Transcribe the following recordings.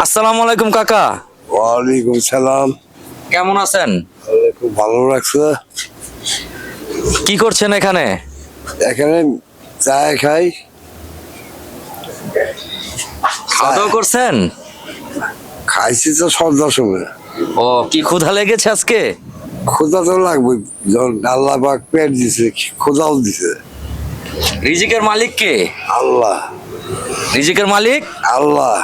আসসালামু আলাইকুম কাকা। ওয়ালাইকুম সালাম। কেমন আছেন? খুব ভালো লাগছে। কি করছেন এখানে? এখানে চা খাই। খাওয়া দাওয়া করছেন? খাইছি তো সন্ধ্যার সময়। ও, কি ক্ষুধা লেগেছে আজকে? ক্ষুধা তো লাগবে, যখন আল্লাহ পাক পেট দিছে, ক্ষুধাও দিছে। রিজিকের মালিক কে? আল্লাহ। রিজিকের মালিক আল্লাহ।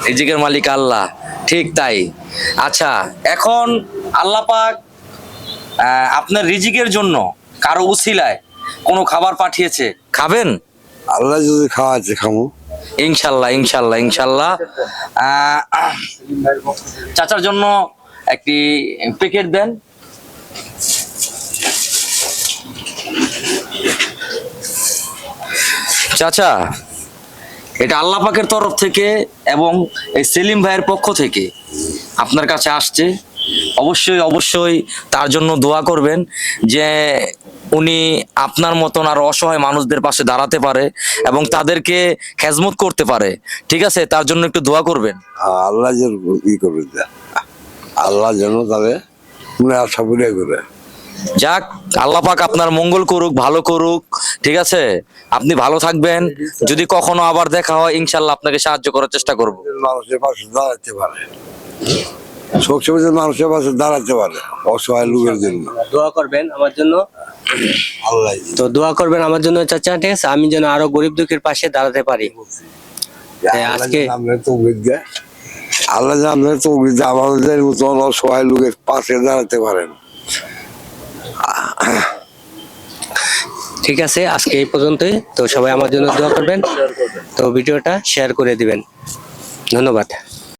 রিজিকের মালিক আল্লাহ, ঠিক তাই। আচ্ছা, এখন আল্লাহ পাক আপনার রিজিকের জন্য কারো উছিলায় কোনো খাবার পাঠিয়েছে, খাবেন? আল্লাহ যদি খাওয়াচ্ছে খামো। ইনশাল্লাহ ইনশাল্লাহ ইনশাল্লাহ। চাচার জন্য একটি প্যাকেট দেন। চাচা, এটা আল্লাহ পাকের তরফ থেকে এবং এই সেলিম ভাইয়ের পক্ষ থেকে আপনার কাছে আসছে। অবশ্যই অবশ্যই তার জন্য দোয়া করবেন, যে উনি আপনার মতন আর অসহায় মানুষদের পাশে দাঁড়াতে পারে এবং তাদেরকে খেজমত করতে পারে। ঠিক আছে, তার জন্য একটু দোয়া করবেন। আল্লাহ যেন ই করবে, আল্লাহ যেন তবে আশা পুরে করে। যাক, আল্লাহ পাক আপনার মঙ্গল করুক, ভালো করুক। ঠিক আছে, আপনি ভালো থাকবেন। যদি কখনো আবার দেখা হয়, ইনশাল্লাহ আপনাকে সাহায্য করার চেষ্টা করব। মানুষের পাশে দাঁড়াতে পারে, সবসময় মানুষের পাশে দাঁড়াতে পারে অসহায় লোকের জন্য। দোয়া করবেন আমার জন্য। আল্লাহ তো দোয়া করবেন আমার জন্য চাচা, ঠিক আছে? আমি যেন আরো গরিব দুঃখীর পাশে দাঁড়াতে পারি। আজকে আল্লাহ যে আপনার তো আমাদের মতন অসহায় লোকের পাশে দাঁড়াতে পারেন। ঠিক আছে, আজকে এই পর্যন্তই। তো সবাই আমার জন্য দোয়া করবেন, তো ভিডিওটা শেয়ার করে দিবেন। ধন্যবাদ।